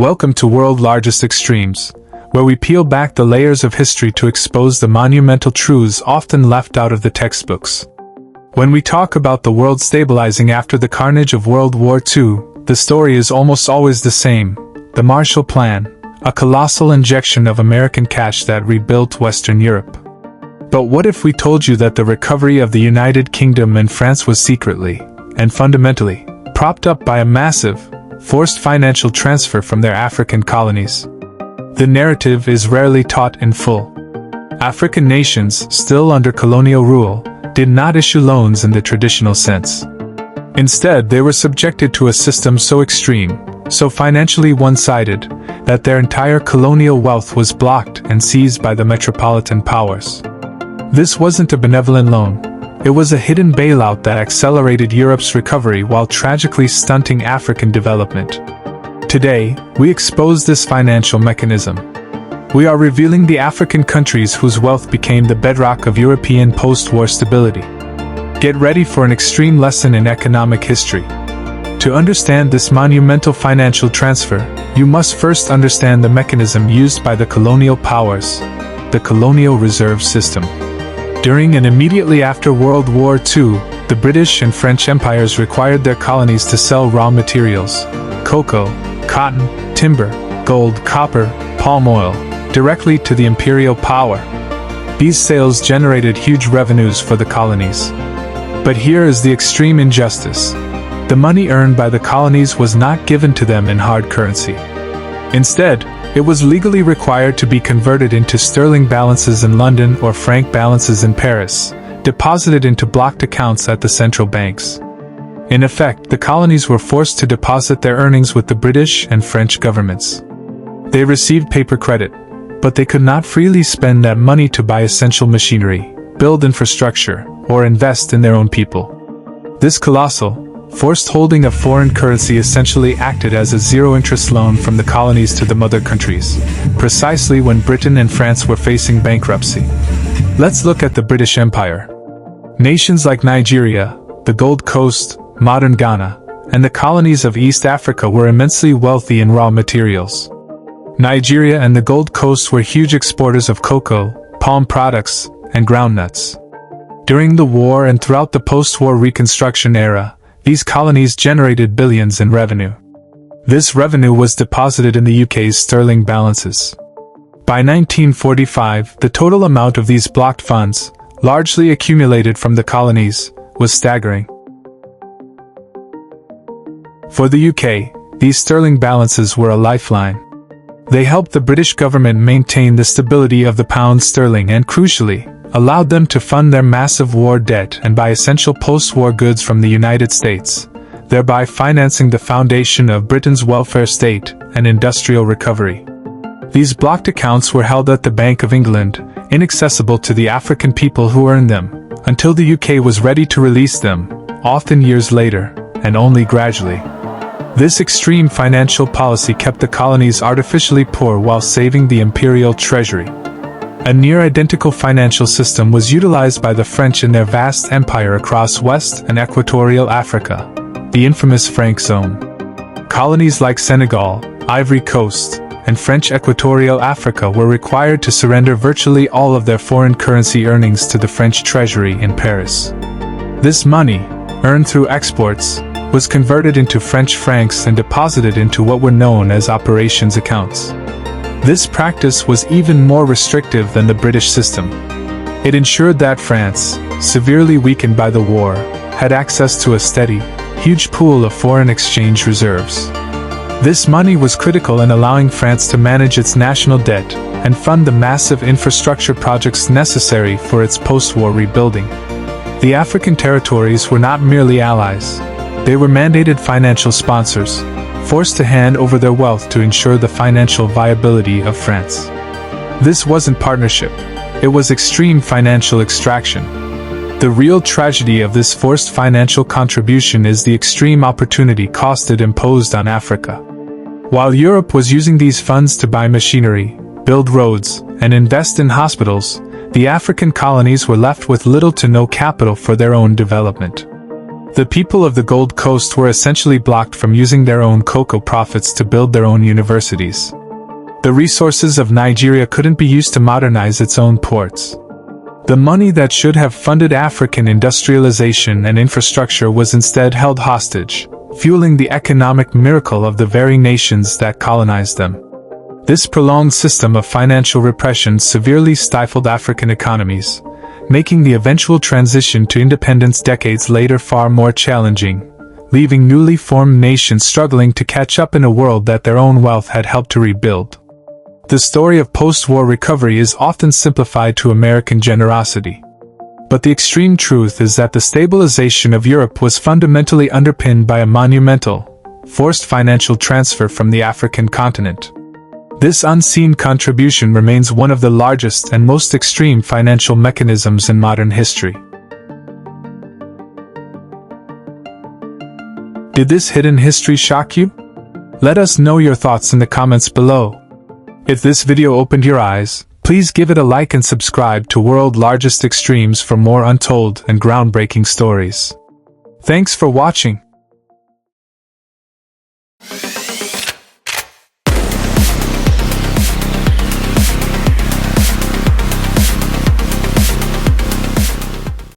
Welcome to World's Largest Extremes, where we peel back the layers of history to expose the monumental truths often left out of the textbooks. When we talk about the world stabilizing after the carnage of World War II, the story is almost always the same: the Marshall Plan, a colossal injection of American cash that rebuilt Western Europe. But what if we told you that the recovery of the United Kingdom and France was secretly, and fundamentally, propped up by a massive, forced financial transfer from their African colonies? The narrative is rarely taught in full. African nations, still under colonial rule, did not issue loans in the traditional sense. Instead, they were subjected to a system so extreme, so financially one-sided, that their entire colonial wealth was blocked and seized by the metropolitan powers. This wasn't a benevolent loan. It was a hidden bailout that accelerated Europe's recovery while tragically stunting African development. Today, we expose this financial mechanism. We are revealing the African countries whose wealth became the bedrock of European post-war stability. Get ready for an extreme lesson in economic history. To understand this monumental financial transfer, you must first understand the mechanism used by the colonial powers, the colonial reserve system. During and immediately after World War II, the British and French empires required their colonies to sell raw materials, cocoa, cotton, timber, gold, copper, palm oil, directly to the imperial power. These sales generated huge revenues for the colonies. But here is the extreme injustice. The money earned by the colonies was not given to them in hard currency. Instead, it was legally required to be converted into sterling balances in London or franc balances in Paris, deposited into blocked accounts at the central banks. In effect, the colonies were forced to deposit their earnings with the British and French governments. They received paper credit, but they could not freely spend that money to buy essential machinery, build infrastructure, or invest in their own people. This colossal, forced holding of foreign currency essentially acted as a zero-interest loan from the colonies to the mother countries, precisely when Britain and France were facing bankruptcy. Let's look at the British Empire. Nations like Nigeria, the Gold Coast, modern Ghana, and the colonies of East Africa were immensely wealthy in raw materials. Nigeria and the Gold Coast were huge exporters of cocoa, palm products, and groundnuts. During the war and throughout the post-war Reconstruction era, these colonies generated billions in revenue. This revenue was deposited in the UK's sterling balances. By 1945, the total amount of these blocked funds, largely accumulated from the colonies, was staggering. For the UK, these sterling balances were a lifeline. They helped the British government maintain the stability of the pound sterling and, crucially, allowed them to fund their massive war debt and buy essential post-war goods from the United States, thereby financing the foundation of Britain's welfare state and industrial recovery. These blocked accounts were held at the Bank of England, inaccessible to the African people who earned them, until the UK was ready to release them, often years later, and only gradually. This extreme financial policy kept the colonies artificially poor while saving the imperial treasury. A near-identical financial system was utilized by the French in their vast empire across West and Equatorial Africa, the infamous Franc Zone. Colonies like Senegal, Ivory Coast, and French Equatorial Africa were required to surrender virtually all of their foreign currency earnings to the French treasury in Paris. This money, earned through exports, was converted into French francs and deposited into what were known as operations accounts. This practice was even more restrictive than the British system. It ensured that France, severely weakened by the war, had access to a steady, huge pool of foreign exchange reserves. This money was critical in allowing France to manage its national debt and fund the massive infrastructure projects necessary for its post-war rebuilding. The African territories were not merely allies. They were mandated financial sponsors, forced to hand over their wealth to ensure the financial viability of France. This wasn't partnership, it was extreme financial extraction. The real tragedy of this forced financial contribution is the extreme opportunity cost it imposed on Africa. While Europe was using these funds to buy machinery, build roads, and invest in hospitals, the African colonies were left with little to no capital for their own development. The people of the Gold Coast were essentially blocked from using their own cocoa profits to build their own universities. The resources of Nigeria couldn't be used to modernize its own ports. The money that should have funded African industrialization and infrastructure was instead held hostage, fueling the economic miracle of the very nations that colonized them. This prolonged system of financial repression severely stifled African economies, making the eventual transition to independence decades later far more challenging, leaving newly formed nations struggling to catch up in a world that their own wealth had helped to rebuild. The story of post-war recovery is often simplified to American generosity. But the extreme truth is that the stabilization of Europe was fundamentally underpinned by a monumental, forced financial transfer from the African continent. This unseen contribution remains one of the largest and most extreme financial mechanisms in modern history. Did this hidden history shock you? Let us know your thoughts in the comments below. If this video opened your eyes, please give it a like and subscribe to World's Largest Extremes for more untold and groundbreaking stories. Thanks for watching.